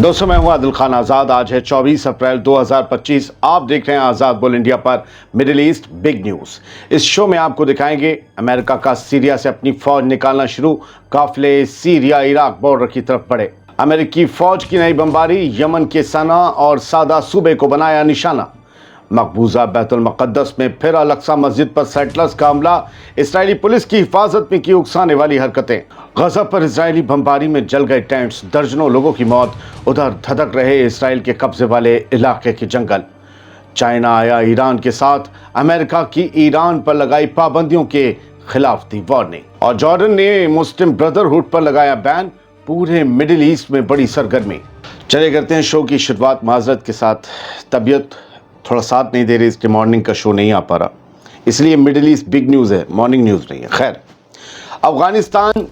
दोस्तों मैं हूं आदिल खान आज़ाद। आज है 24 अप्रैल 2025। आप देख रहे हैं आज़ाद बोल इंडिया पर मिडिल ईस्ट बिग न्यूज़। इस शो में आपको दिखाएंगे अमेरिका का सीरिया से अपनी फौज निकालना शुरू, काफिले सीरिया इराक बॉर्डर की तरफ बढ़े। अमेरिकी फौज की नई बमबारी, यमन के सना और सादा सूबे को बनाया निशाना। मकबूजा बैतुल मुक़द्दस में फिर अल-अक़सा मस्जिद पर सेटलर्स का हमला, इस्राएली पुलिस की हिफाजत में की उकसाने वाली हरकतें। गज़ा पर इस्राएली बमबारी में जल गए टेंट्स, दर्जनों लोगों की मौत। उधर धधक रहे इस्राएल के कब्जे वाले इलाके के जंगल। चाइना आया ईरान के साथ, अमेरिका की ईरान पर लगाई पाबंदियों के खिलाफ दी वार्निंग। और जॉर्डन ने मुस्लिम ब्रदरहुड पर लगाया बैन। पूरे मिडिल ईस्ट में बड़ी सरगर्मी। चले करते हैं शो की शुरुआत माजरत के साथ। तबीयत थोड़ा साथ नहीं दे रही, इसके मॉर्निंग का शो नहीं आ पा रहा, इसलिए मिडिल ईस्ट बिग न्यूज़ है, मॉर्निंग न्यूज़ नहीं है। खैर, अफगानिस्तान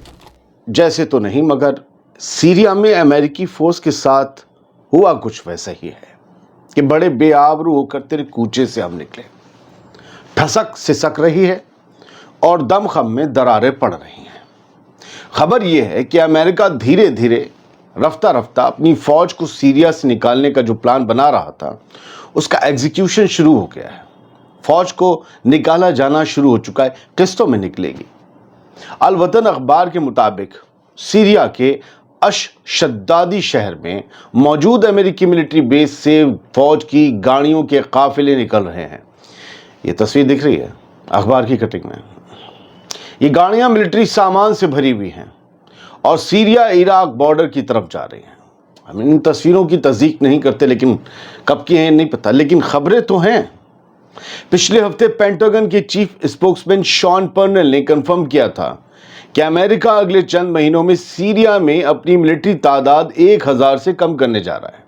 जैसे तो नहीं, मगर सीरिया में अमेरिकी फोर्स के साथ हुआ कुछ वैसा ही है कि बड़े बेआबरू होकर तेरे कूचे से हम निकले। ठसक सिसक रही है और दमखम में दरारें पड़ रही हैं। खबर यह है कि अमेरिका धीरे धीरे रफ्ता रफ्ता अपनी फौज को सीरिया से निकालने का जो प्लान बना रहा था उसका एग्जीक्यूशन शुरू हो गया है। फौज को निकाला जाना शुरू हो चुका है, किस्तों में निकलेगी। अल वतन अखबार के मुताबिक सीरिया के अश-शद्दादी शहर में मौजूद अमेरिकी मिलिट्री बेस से फौज की गाड़ियों के काफिले निकल रहे हैं। ये तस्वीर दिख रही है अखबार की कटिंग में। ये गाड़ियां मिलिट्री सामान से भरी हुई हैं और सीरिया इराक बॉर्डर की तरफ जा रही हैं। हम इन तस्वीरों की तस्दीक नहीं करते, लेकिन कब की हैं नहीं पता, लेकिन खबरें तो हैं। पिछले हफ्ते पेंटागन के चीफ स्पोक्समैन शॉन पर्नेल ने कंफर्म किया था कि अमेरिका अगले चंद महीनों में सीरिया में अपनी मिलिट्री तादाद 1000 से कम करने जा रहा है,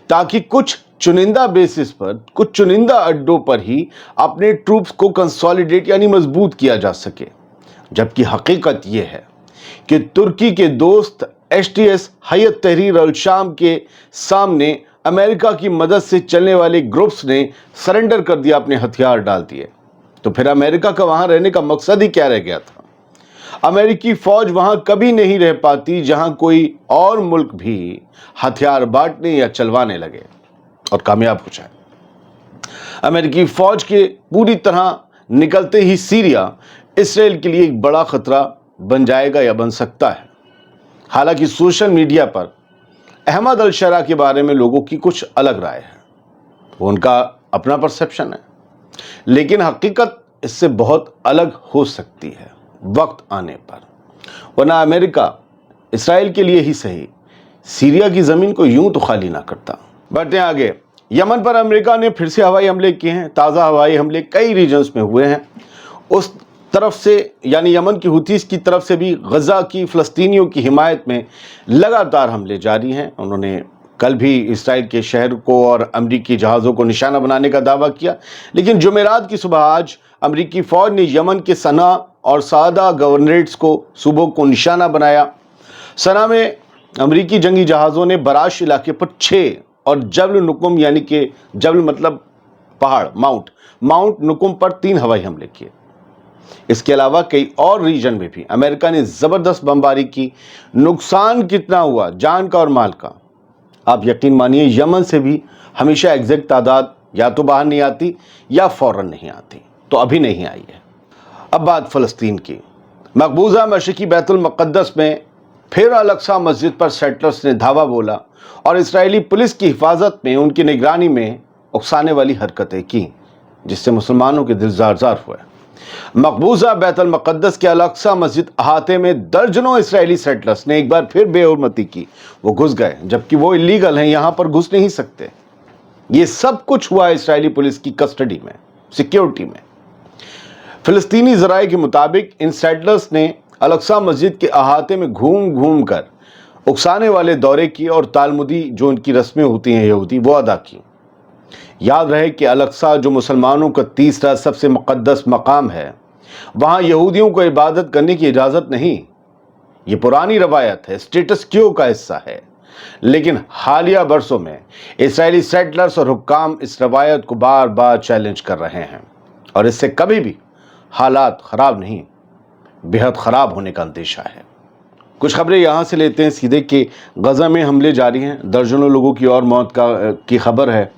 ताकि कुछ चुनिंदा बेसिस पर, कुछ चुनिंदा अड्डों पर ही अपने ट्रूप्स को कंसोलिडेट यानी मजबूत किया जा सके। जबकि हकीकत यह है कि तुर्की के दोस्त HTS हयत तहरीर अल शाम के सामने अमेरिका की मदद से चलने वाले ग्रुप्स ने सरेंडर कर दिया, अपने हथियार डाल दिए। तो फिर अमेरिका का वहां रहने का मकसद ही क्या रह गया था? अमेरिकी फौज वहां कभी नहीं रह पाती जहां कोई और मुल्क भी हथियार बांटने या चलवाने लगे और कामयाब हो जाए। अमेरिकी फौज के पूरी तरह निकलते ही सीरिया इसराइल के लिए एक बड़ा खतरा बन जाएगा या बन सकता है। हालांकि सोशल मीडिया पर अहमद अल शरा के बारे में लोगों की कुछ अलग राय है, वो उनका अपना परसेप्शन है, लेकिन हकीकत इससे बहुत अलग हो सकती है वक्त आने पर। वरना अमेरिका इसराइल के लिए ही सही, सीरिया की ज़मीन को यूं तो खाली ना करता। बढ़ते आगे। यमन पर अमेरिका ने फिर से हवाई हमले किए हैं। ताज़ा हवाई हमले कई रीजन्स में हुए हैं। उस तरफ से यानी यमन की हुतीस की तरफ से भी गज़ा की फ़लस्तीनियों की हिमायत में लगातार हमले जारी हैं। उन्होंने कल भी इसराइल के शहर को और अमरीकी जहाज़ों को निशाना बनाने का दावा किया, लेकिन जुमेरात की सुबह आज अमरीकी फ़ौज ने यमन के सना और सादा गवर्नरेट्स को सूबों को निशाना बनाया। सना में अमरीकी जंगी जहाज़ों ने बराश इलाके पर 6 और जबल नुकुम यानी कि जबल मतलब पहाड़, माउंट नुकुम पर 3 हवाई हमले किए। इसके अलावा कई और रीजन में भी अमेरिका ने ज़बरदस्त बमबारी की। नुकसान कितना हुआ जान का और माल का, आप यकीन मानिए यमन से भी हमेशा एग्जैक्ट तादाद या तो बाहर नहीं आती या फौरन नहीं आती, तो अभी नहीं आई है। अब बात फ़लस्तीन की। मकबूजा मशरिकी बैतुल मुक़द्दस में फिर अल-अक़सा मस्जिद पर सेटलर्स ने धावा बोला और इस्राएली पुलिस की हिफाजत में, उनकी निगरानी में उकसाने वाली हरकतें की, जिससे मुसलमानों के दिल जार हुए। मकबूजा बैतुल मुक़द्दस के अल-अक़सा मस्जिद अहाते में दर्जनों इस्राएली सेटलर्स ने एक बार फिर बेहुरमती की। वो घुस गए, जबकि वो इलीगल हैं, यहां पर घुस नहीं सकते। ये सब कुछ हुआ इस्राएली पुलिस की कस्टडी में, सिक्योरिटी में। फिलिस्तीनी ज़राए के मुताबिक इन सेटलर्स ने अल-अक़सा मस्जिद के अहाते में घूम घूम कर उकसाने वाले दौरे किए और तालमुदी जो उनकी रस्में होती हैं यहूदी, वो अदा की। याद रहे कि अल-अक़सा जो मुसलमानों का तीसरा सबसे मुक़द्दस मकाम है, वहाँ यहूदियों को इबादत करने की इजाज़त नहीं। ये पुरानी रवायत है, स्टेटस क्यो का हिस्सा है। लेकिन हालिया बरसों में इस्राएली सेटलर्स और हुक्काम इस रवायत को बार बार चैलेंज कर रहे हैं और इससे कभी भी हालात ख़राब नहीं, बेहद ख़राब होने का अंदेशा है। कुछ खबरें यहाँ से लेते हैं सीधे कि गज़ा में हमले जारी हैं, दर्जनों लोगों की और मौत की खबर है।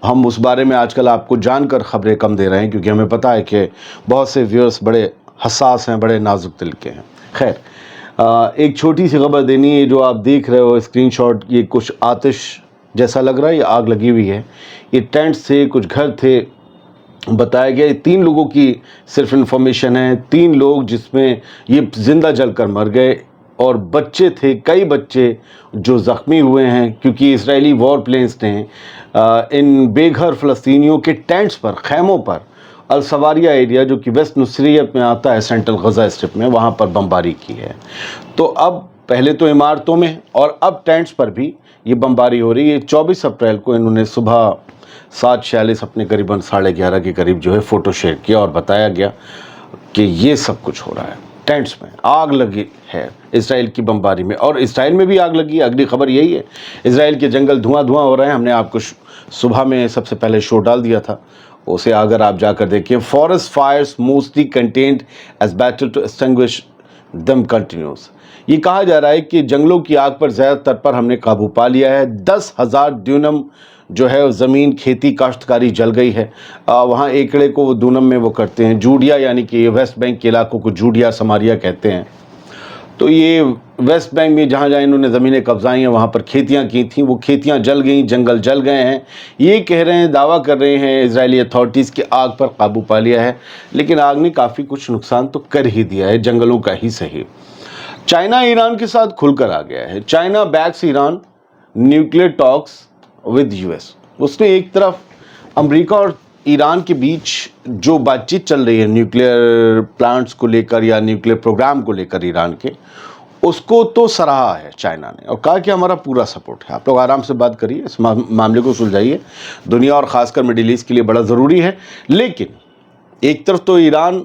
हम उस बारे में आजकल आपको जानकर खबरें कम दे रहे हैं क्योंकि हमें पता है कि बहुत से व्यूअर्स बड़े हसास हैं, बड़े नाजुक दिल के हैं। खैर, एक छोटी सी खबर देनी है। जो आप देख रहे हो स्क्रीनशॉट, ये कुछ आतिश जैसा लग रहा है, ये आग लगी हुई है। ये टेंट्स थे, कुछ घर थे, बताया गया 3 लोगों की सिर्फ इन्फॉर्मेशन है। 3 लोग जिसमें ये जिंदा जलकर मर गए और बच्चे थे, कई बच्चे जो ज़ख्मी हुए हैं क्योंकि इजरायली वॉर प्लेन्स ने इन बेघर फ़लस्तीनियों के टेंट्स पर, खैमों पर, अल सवारिया एरिया जो कि वेस्ट नुसैरियत में आता है, सेंट्रल गज़ा स्ट्रिप में, वहाँ पर बमबारी की है। तो अब पहले तो इमारतों में और अब टेंट्स पर भी ये बमबारी हो रही है। 24 अप्रैल को इन्होंने सुबह 7:46 अपने करीबन 11:30 के करीब जो है फ़ोटो शेयर किया और बताया गया कि ये सब कुछ हो रहा है। टेंट्स में आग लगी है इसराइल की बमबारी में, और इसराइल में भी आग लगी। अगली खबर यही है, इसराइल के जंगल धुआं हो रहे हैं। हमने आपको सुबह में सबसे पहले शो डाल दिया था, उसे अगर आप जाकर देखिए। Forest fires mostly contained as battle to extinguish them continues. ये कहा जा रहा है कि जंगलों की आग पर ज़्यादातर पर हमने काबू पा लिया है। 10,000 ड्यूनम जो है ज़मीन खेती काश्तकारी जल गई है। वहाँ एकड़े को वो दूनम में वो करते हैं। जूडिया यानी कि वेस्ट बैंक के इलाकों को जूडिया समारिया कहते हैं। तो ये वेस्ट बैंक में जहाँ जहाँ इन्होंने ज़मीनें कब्जाई हैं वहाँ पर खेतियाँ की थी, वो खेतियाँ जल गईं, जंगल जल गए हैं। ये कह रहे हैं, दावा कर रहे हैं इजरायली अथॉरिटीज़ कि आग पर काबू पा लिया है, लेकिन आग ने काफ़ी कुछ नुकसान तो कर ही दिया है, जंगलों का ही सही। चाइना ईरान के साथ खुलकर आ गया है। China backs Iran nuclear talks with US. उसने एक तरफ अमेरिका और ईरान के बीच जो बातचीत चल रही है न्यूक्लियर प्लांट्स को लेकर या न्यूक्लियर प्रोग्राम को लेकर ईरान के, उसको तो सराहा है चाइना ने और कहा कि हमारा पूरा सपोर्ट है। आप लोग आराम से बात करिए, इस मामले को सुलझाइए। दुनिया और ख़ासकर मिडिल ईस्ट के लिए बड़ा ज़रूरी है। लेकिन एक तरफ तो ईरान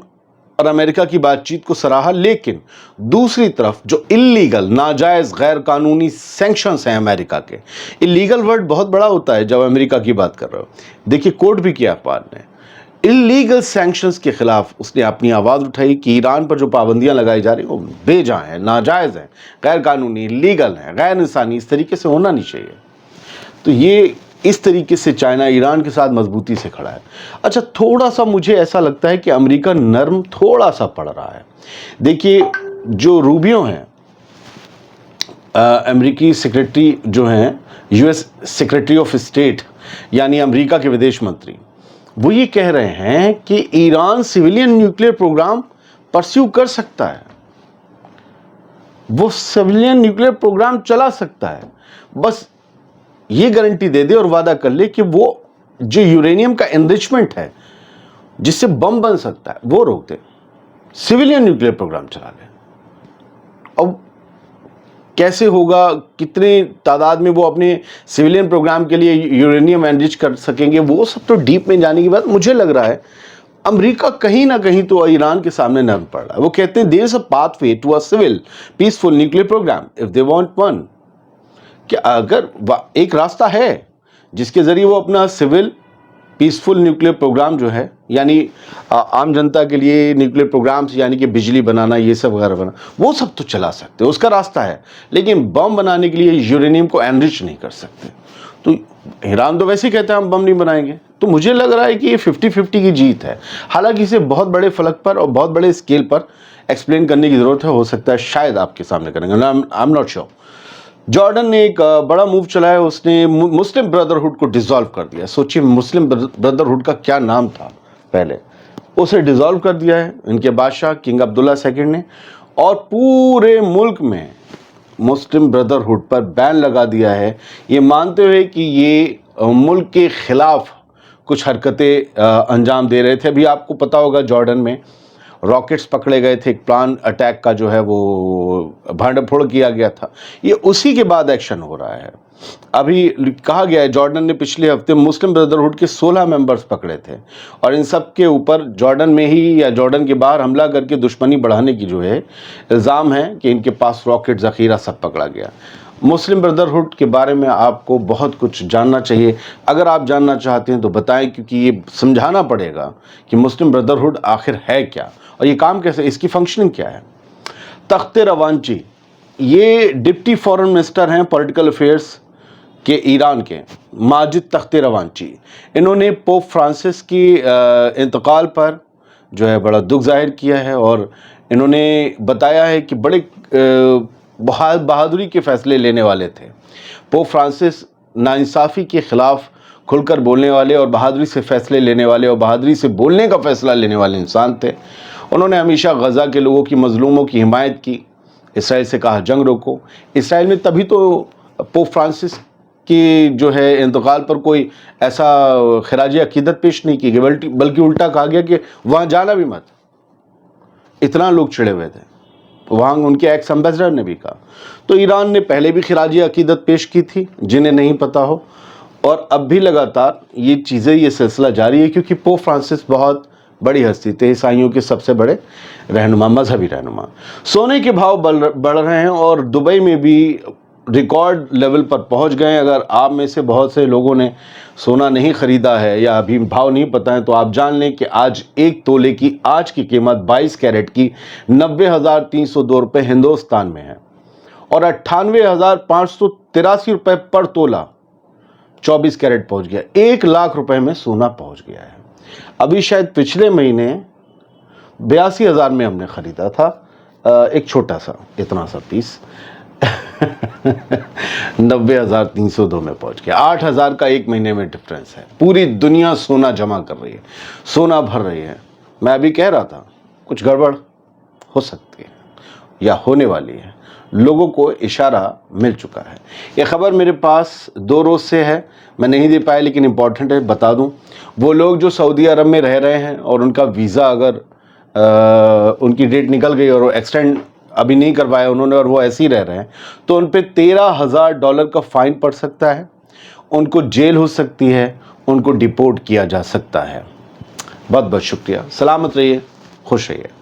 और अमेरिका की बातचीत को सराहा, लेकिन दूसरी तरफ जो इल्लीगल, नाजायज़, गैर कानूनी सैंक्शंस हैं अमेरिका के। इल्लीगल वर्ड बहुत बड़ा होता है जब अमेरिका की बात कर रहे हो। देखिए, कोट भी किया अखबार ने, इल्लीगल सैंक्शंस के खिलाफ उसने अपनी आवाज़ उठाई कि ईरान पर जो पाबंदियां लगाई जा रही हैं वो बेजा हैं, नाजायज़ हैं, गैर कानूनी, इल्लीगल हैं, गैर इंसानी, इस तरीके से होना नहीं चाहिए। तो ये इस तरीके से चाइना ईरान के साथ मजबूती से खड़ा है। अच्छा, थोड़ा सा मुझे ऐसा लगता है कि अमेरिका नर्म थोड़ा सा पड़ रहा है। देखिए, जो रूबियो हैं, अमेरिकी सेक्रेटरी जो हैं, यूएस सेक्रेटरी ऑफ स्टेट यानी अमेरिका के विदेश मंत्री, वो ये कह रहे हैं कि Iran civilian nuclear programme pursue कर सकता है, वो सिविलियन न्यूक्लियर प्रोग्राम चला सकता है, बस ये गारंटी दे दे और वादा कर ले कि वो जो यूरेनियम का एनरिचमेंट है जिससे बम बन सकता है वो रोक दे, सिविलियन न्यूक्लियर प्रोग्राम चला ले। अब कैसे होगा, कितने तादाद में वो अपने सिविलियन प्रोग्राम के लिए यूरेनियम एनरिच कर सकेंगे, वो सब तो डीप में जाने की बात। मुझे लग रहा है अमेरिका कहीं ना कहीं तो ईरान के सामने नर्म पड़ रहा है। वो कहते हैं there is a pathway to a civil peaceful nuclear programme if they want one, कि अगर एक रास्ता है जिसके ज़रिए वो अपना सिविल पीसफुल न्यूक्लियर प्रोग्राम जो है, यानी आम जनता के लिए न्यूक्लियर प्रोग्राम्स यानी कि बिजली बनाना, ये सब वगैरह बनाना, वो सब तो चला सकते हैं, उसका रास्ता है। लेकिन बम बनाने के लिए यूरेनियम को एनरिच नहीं कर सकते। तो ईरान तो वैसे ही कहता है हम बम नहीं बनाएंगे। तो मुझे लग रहा है कि ये 50-50 की जीत है। हालांकि इसे बहुत बड़े फलक पर और बहुत बड़े स्केल पर एक्सप्लेन करने की ज़रूरत है। हो सकता है शायद आपके सामने करेंगे, I am not sure. Jordan ने एक बड़ा मूव चलाया, उसने मुस्लिम ब्रदरहुड को डिसॉल्व कर दिया। सोचिए, मुस्लिम ब्रदरहुड का क्या नाम था पहले, उसे डिसॉल्व कर दिया है इनके बादशाह किंग अब्दुल्ला सेकंड ने, और पूरे मुल्क में मुस्लिम ब्रदरहुड पर बैन लगा दिया है, ये मानते हुए कि ये मुल्क के खिलाफ कुछ हरकतें अंजाम दे रहे थे। अभी आपको पता होगा जॉर्डन में रॉकेट्स पकड़े गए थे, एक प्लान अटैक का जो है वो भांडाफोड़ किया गया था। ये उसी के बाद एक्शन हो रहा है। अभी कहा गया है जॉर्डन ने पिछले हफ्ते मुस्लिम ब्रदरहुड के 16 मेंबर्स पकड़े थे और इन सब के ऊपर जॉर्डन में ही या जॉर्डन के बाहर हमला करके दुश्मनी बढ़ाने की जो है इल्ज़ाम है कि इनके पास रॉकेट ज़ख़ीरा सब पकड़ा गया। मुस्लिम ब्रदरहुड के बारे में आपको बहुत कुछ जानना चाहिए। अगर आप जानना चाहते हैं तो बताएं, क्योंकि ये समझाना पड़ेगा कि मुस्लिम ब्रदरहुड आखिर है क्या और ये काम कैसे, इसकी फंक्शनिंग क्या है। तख्त रवांची یہ ڈپٹی فارن منسٹر ہیں پولیٹیکل افیئرس کے ایران کے، ماجد تخت روانچی. انہوں نے پوپ فرانسس کی انتقال پر جو ہے بڑا دکھ ظاہر کیا ہے، اور انہوں نے بتایا ہے کہ بڑے بہادری کے فیصلے لینے والے تھے. پوپ فرانسس ناانصافی کے خلاف کھل کر بولنے والے اور بہادری سے فیصلے لینے والے اور بہادری سے بولنے کا فیصلہ لینے والے انسان تھے. انہوں نے ہمیشہ غزہ کے لوگوں کی، مظلوموں کی حمایت کی. اسرائیل سے کہا جنگ روکو. اسرائیل نے تبھی تو پوپ فرانسس کی جو ہے انتقال پر کوئی ایسا خراج عقیدت پیش نہیں کی، بلکہ الٹا کہا گیا کہ وہاں جانا بھی مت. اتنا لوگ چڑے ہوئے تھے. وہاں ان کے ایکس ایمبیسڈر نے بھی کہا. تو ایران نے پہلے بھی خراج عقیدت پیش کی تھی، جنہیں نہیں پتا ہو، اور اب بھی لگاتار یہ چیزیں، یہ سلسلہ جاری ہے، کیونکہ پوپ فرانسس بہت بڑی ہستی تھے، عیسائیوں کے سب سے بڑے رہنما، مذہبی رہنما. سونے کے بھاؤ بڑھ رہے ہیں اور دبئی میں بھی ریکارڈ لیول پر پہنچ گئے. اگر آپ میں سے بہت سے لوگوں نے سونا نہیں خریدا ہے یا ابھی بھاؤ نہیں پتہ ہے، تو آپ جان لیں کہ آج ایک تولے کی آج کی قیمت 22 کیرٹ کی 90,302 روپے ہندوستان میں ہے، اور 98,583 روپے پر تولہ 24 کیرٹ پہنچ گیا. 1 لاکھ روپے میں سونا پہنچ گیا ہے. ابھی شاید پچھلے مہینے 82,000 میں ہم نے خریدا تھا ایک چھوٹا سا اتنا سا پیس. 90,302 میں پہنچ گیا. 8,000 کا ایک مہینے میں ڈفرینس ہے. پوری دنیا سونا جمع کر رہی ہے، سونا بھر رہی ہے. میں ابھی کہہ رہا تھا کچھ گڑبڑ ہو سکتی ہے یا ہونے والی ہے. لوگوں کو اشارہ مل چکا ہے. یہ خبر میرے پاس 2 روز سے ہے، میں نہیں دے پایا، لیکن امپورٹنٹ ہے، بتا دوں. وہ لوگ جو سعودی عرب میں رہ رہے ہیں اور ان کا ویزا اگر ان کی ڈیٹ نکل گئی اور وہ ایکسٹینڈ ابھی نہیں کروایا انہوں نے، اور وہ ایسے ہی رہ رہے ہیں، تو ان پہ $13,000 کا فائن پڑ سکتا ہے، ان کو جیل ہو سکتی ہے، ان کو ڈیپورٹ کیا جا سکتا ہے. بہت بہت شکریہ. سلامت رہیے، خوش رہیے.